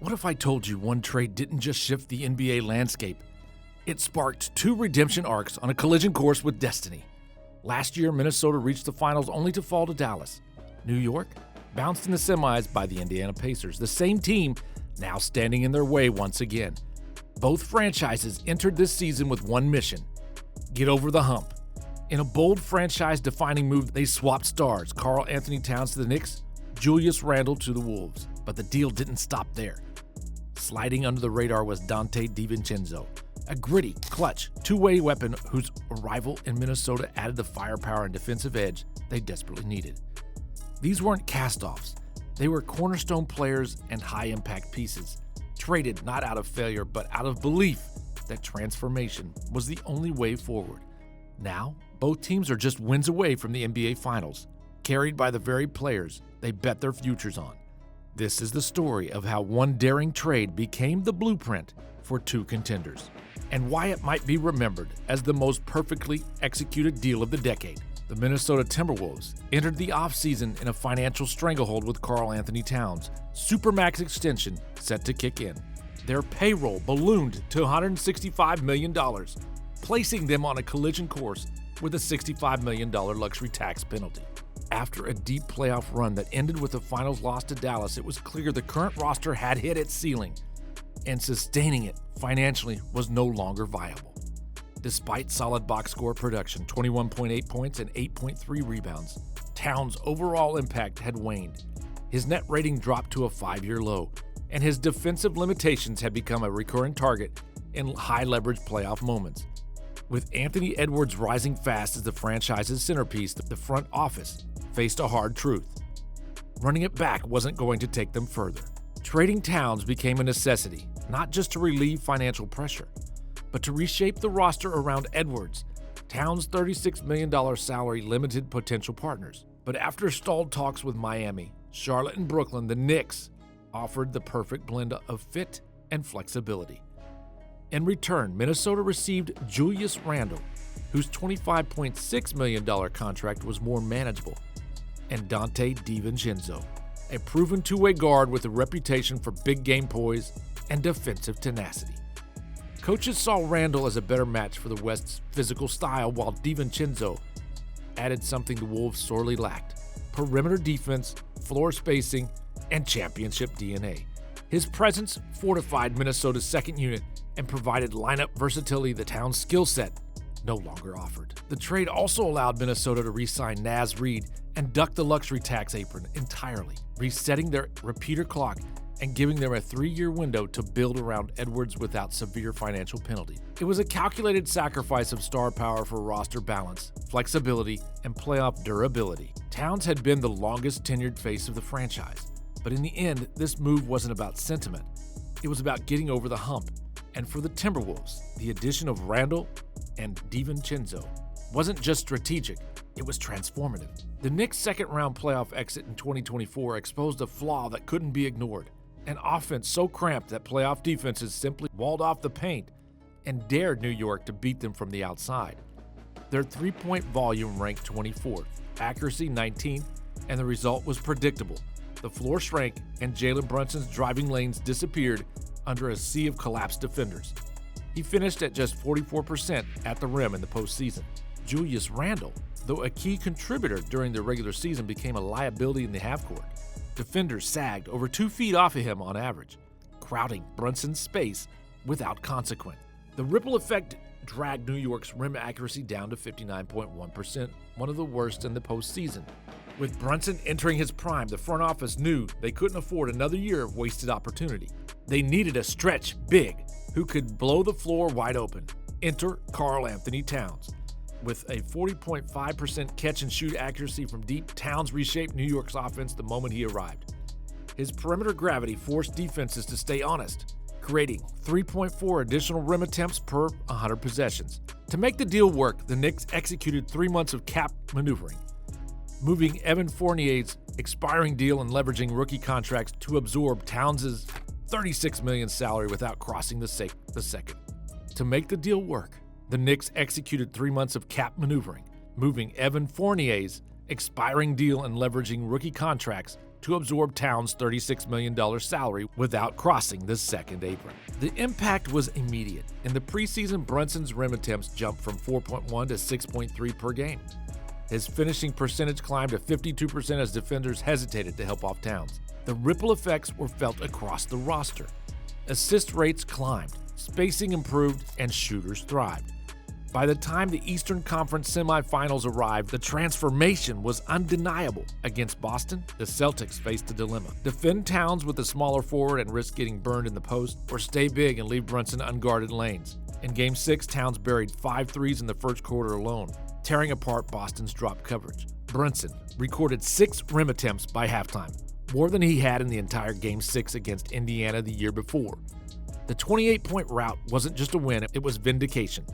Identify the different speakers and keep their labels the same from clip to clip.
Speaker 1: What if I told you one trade didn't just shift the NBA landscape? It sparked two redemption arcs on a collision course with destiny. Last year, Minnesota reached the finals only to fall to Dallas. New York bounced in the semis by the Indiana Pacers, the same team now standing in their way once again. Both franchises entered this season with one mission: get over the hump. In a bold franchise-defining move, they swapped stars, Karl-Anthony Towns to the Knicks, Julius Randle to the Wolves. But the deal didn't stop there. Sliding under the radar was Donte DiVincenzo, a gritty, clutch, two-way weapon whose arrival in Minnesota added the firepower and defensive edge they desperately needed. These weren't cast-offs. They were cornerstone players and high-impact pieces, traded not out of failure but out of belief that transformation was the only way forward. Now, both teams are just wins away from the NBA Finals, carried by the very players they bet their futures on. This is the story of how one daring trade became the blueprint for two contenders, and why it might be remembered as the most perfectly executed deal of the decade. The Minnesota Timberwolves entered the offseason in a financial stranglehold with Karl-Anthony Towns' Supermax extension set to kick in. Their payroll ballooned to $165 million, placing them on a collision course with a $65 million luxury tax penalty. After a deep playoff run that ended with a finals loss to Dallas, it was clear the current roster had hit its ceiling, and sustaining it financially was no longer viable. Despite solid box score production, 21.8 points and 8.3 rebounds, Towns' overall impact had waned. His net rating dropped to a 5-year low, and his defensive limitations had become a recurring target in high-leverage playoff moments. With Anthony Edwards rising fast as the franchise's centerpiece, the front office faced a hard truth. Running it back wasn't going to take them further. Trading Towns became a necessity, not just to relieve financial pressure, but to reshape the roster around Edwards. Towns' $36 million salary limited potential partners. But after stalled talks with Miami, Charlotte, and Brooklyn, the Knicks offered the perfect blend of fit and flexibility. In return, Minnesota received Julius Randle, whose $25.6 million contract was more manageable, and Donte DiVincenzo, a proven two-way guard with a reputation for big-game poise and defensive tenacity. Coaches saw Randle as a better match for the West's physical style, while DiVincenzo added something the Wolves sorely lacked: perimeter defense, floor spacing, and championship DNA. His presence fortified Minnesota's second unit and provided lineup versatility the Towns' skill set no longer offered. The trade also allowed Minnesota to re-sign Naz Reid and duck the luxury tax apron entirely, resetting their repeater clock and giving them a 3-year window to build around Edwards without severe financial penalty. It was a calculated sacrifice of star power for roster balance, flexibility, and playoff durability. Towns had been the longest tenured face of the franchise, but in the end, this move wasn't about sentiment. It was about getting over the hump. And for the Timberwolves, the addition of Randle and DiVincenzo wasn't just strategic, it was transformative. The Knicks' second-round playoff exit in 2024 exposed a flaw that couldn't be ignored: an offense so cramped that playoff defenses simply walled off the paint and dared New York to beat them from the outside. Their three-point volume ranked 24th, accuracy 19th, and the result was predictable. The floor shrank, and Jalen Brunson's driving lanes disappeared under a sea of collapsed defenders. He finished at just 44% at the rim in the postseason. Julius Randle, though a key contributor during the regular season, became a liability in the half-court. Defenders sagged over 2 feet off of him on average, crowding Brunson's space without consequence. The ripple effect dragged New York's rim accuracy down to 59.1%, one of the worst in the postseason. With Brunson entering his prime, the front office knew they couldn't afford another year of wasted opportunity. They needed a stretch big who could blow the floor wide open. Enter Karl-Anthony Towns. With a 40.5% catch-and-shoot accuracy from deep, Towns reshaped New York's offense the moment he arrived. His perimeter gravity forced defenses to stay honest, creating 3.4 additional rim attempts per 100 possessions. To make the deal work, the Knicks executed 3 months of cap maneuvering, moving Evan Fournier's expiring deal and leveraging rookie contracts to absorb Towns' $36 million salary without crossing the second. To make the deal work, the Knicks executed 3 months of cap maneuvering, moving Evan Fournier's expiring deal and leveraging rookie contracts to absorb Towns' $36 million salary without crossing the second apron. The impact was immediate. In the preseason, Brunson's rim attempts jumped from 4.1 to 6.3 per game. His finishing percentage climbed to 52% as defenders hesitated to help off Towns. The ripple effects were felt across the roster. Assist rates climbed, spacing improved, and shooters thrived. By the time the Eastern Conference semifinals arrived, the transformation was undeniable. Against Boston, the Celtics faced a dilemma: defend Towns with a smaller forward and risk getting burned in the post, or stay big and leave Brunson unguarded lanes. In Game 6, Towns buried 5 threes in the first quarter alone, tearing apart Boston's drop coverage. Brunson recorded 6 rim attempts by halftime, more than he had in the entire Game 6 against Indiana the year before. The 28-point rout wasn't just a win, it was vindication.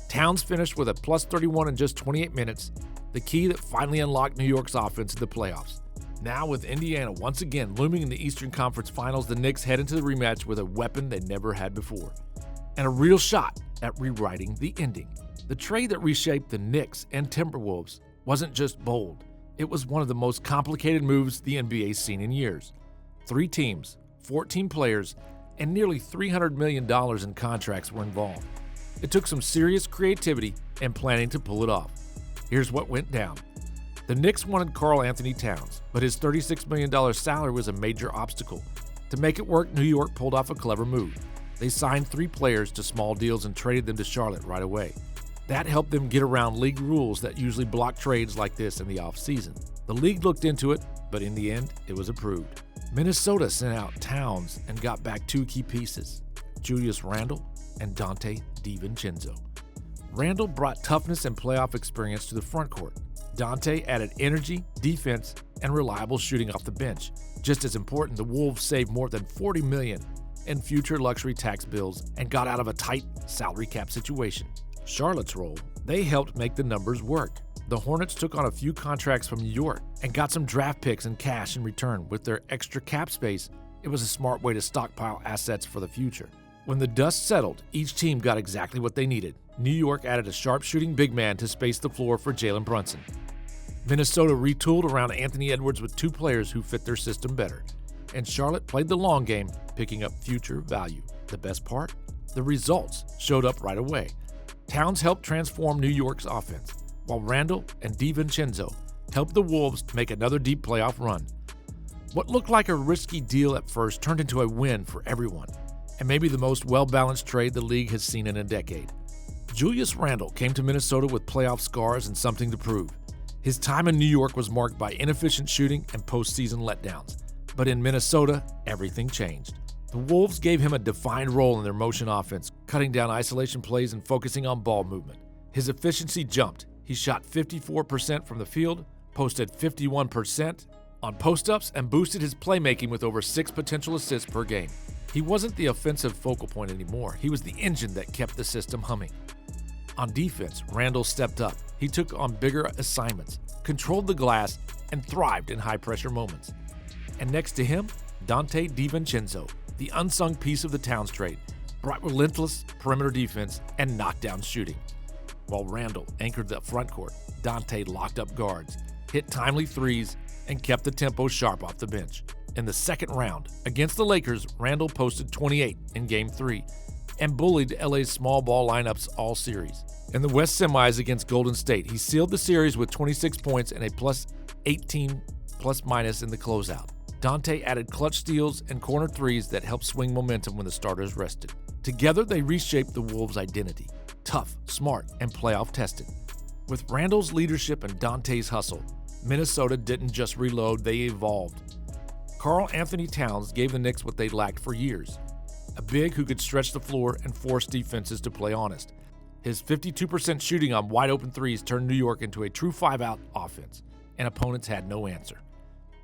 Speaker 1: Towns finished with a plus 31 in just 28 minutes, the key that finally unlocked New York's offense in the playoffs. Now, with Indiana once again looming in the Eastern Conference Finals, the Knicks head into the rematch with a weapon they never had before, and a real shot at rewriting the ending. The trade that reshaped the Knicks and Timberwolves wasn't just bold, it was one of the most complicated moves the NBA's seen in years. 3 teams, 14 players, and nearly $300 million in contracts were involved. It took some serious creativity and planning to pull it off. Here's what went down. The Knicks wanted Karl-Anthony Towns, but his $36 million salary was a major obstacle. To make it work, New York pulled off a clever move. They signed 3 players to small deals and traded them to Charlotte right away. That helped them get around league rules that usually block trades like this in the offseason. The league looked into it, but in the end, it was approved. Minnesota sent out Towns and got back 2 key pieces: Julius Randle and Donte DiVincenzo. Randle brought toughness and playoff experience to the front court. Donte added energy, defense, and reliable shooting off the bench. Just as important, the Wolves saved more than $40 million in future luxury tax bills and got out of a tight salary cap situation. Charlotte's role, they helped make the numbers work. The Hornets took on a few contracts from New York and got some draft picks and cash in return. With their extra cap space, it was a smart way to stockpile assets for the future. When the dust settled, each team got exactly what they needed. New York added a sharp-shooting big man to space the floor for Jalen Brunson. Minnesota retooled around Anthony Edwards with 2 players who fit their system better. And Charlotte played the long game, picking up future value. The best part? The results showed up right away. Towns helped transform New York's offense, while Randle and DiVincenzo helped the Wolves make another deep playoff run. What looked like a risky deal at first turned into a win for everyone, and maybe the most well-balanced trade the league has seen in a decade. Julius Randle came to Minnesota with playoff scars and something to prove. His time in New York was marked by inefficient shooting and postseason letdowns. But in Minnesota, everything changed. The Wolves gave him a defined role in their motion offense, cutting down isolation plays and focusing on ball movement. His efficiency jumped. He shot 54% from the field, posted 51% on post-ups, and boosted his playmaking with over 6 potential assists per game. He wasn't the offensive focal point anymore. He was the engine that kept the system humming. On defense, Randle stepped up. He took on bigger assignments, controlled the glass, and thrived in high-pressure moments. And next to him, Donte DiVincenzo, the unsung piece of the Towns trade, brought relentless perimeter defense and knockdown shooting. While Randle anchored the front court, Donte locked up guards, hit timely threes, and kept the tempo sharp off the bench. In the second round, against the Lakers, Randle posted 28 in Game 3 and bullied LA's small ball lineups all series. In the West semis against Golden State, he sealed the series with 26 points and a plus 18 plus-minus in the closeout. Donte added clutch steals and corner threes that helped swing momentum when the starters rested. Together, they reshaped the Wolves' identity: tough, smart, and playoff-tested. With Randle's leadership and Donte's hustle, Minnesota didn't just reload, they evolved. Karl-Anthony Towns gave the Knicks what they lacked for years: a big who could stretch the floor and force defenses to play honest. His 52% shooting on wide-open threes turned New York into a true 5-out offense, and opponents had no answer.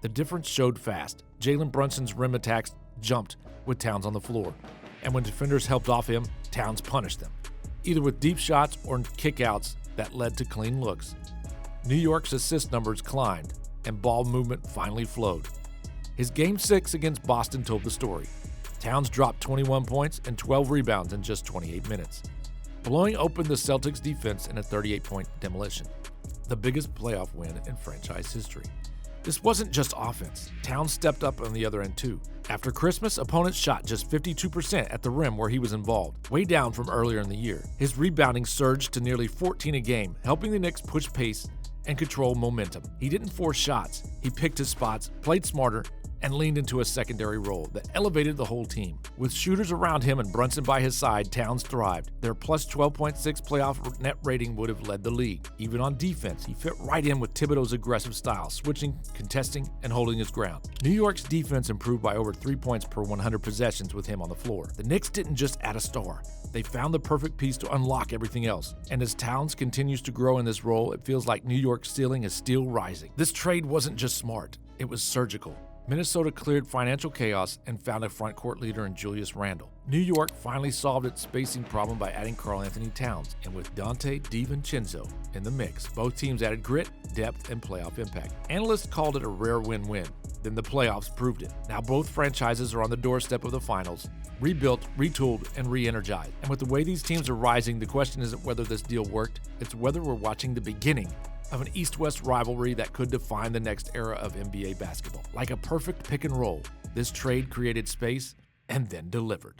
Speaker 1: The difference showed fast. Jalen Brunson's rim attacks jumped with Towns on the floor, and when defenders helped off him, Towns punished them, either with deep shots or kickouts that led to clean looks. New York's assist numbers climbed, and ball movement finally flowed. His Game 6 against Boston told the story. Towns dropped 21 points and 12 rebounds in just 28 minutes, blowing open the Celtics' defense in a 38-point demolition, the biggest playoff win in franchise history. This wasn't just offense. Towns stepped up on the other end too. After Christmas, opponents shot just 52% at the rim where he was involved, way down from earlier in the year. His rebounding surged to nearly 14 a game, helping the Knicks push pace and control momentum. He didn't force shots. He picked his spots, played smarter, and leaned into a secondary role that elevated the whole team. With shooters around him and Brunson by his side, Towns thrived. Their plus 12.6 playoff net rating would have led the league. Even on defense, he fit right in with Thibodeau's aggressive style, switching, contesting, and holding his ground. New York's defense improved by over 3 points per 100 possessions with him on the floor. The Knicks didn't just add a star. They found the perfect piece to unlock everything else. And as Towns continues to grow in this role, it feels like New York's ceiling is still rising. This trade wasn't just smart, it was surgical. Minnesota cleared financial chaos and found a front court leader in Julius Randle. New York finally solved its spacing problem by adding Karl-Anthony Towns, and with Donte DiVincenzo in the mix, both teams added grit, depth, and playoff impact. Analysts called it a rare win-win. Then the playoffs proved it. Now both franchises are on the doorstep of the finals, rebuilt, retooled, and re-energized. And with the way these teams are rising, the question isn't whether this deal worked, it's whether we're watching the beginning of an East-West rivalry that could define the next era of NBA basketball. Like a perfect pick and roll, this trade created space and then delivered.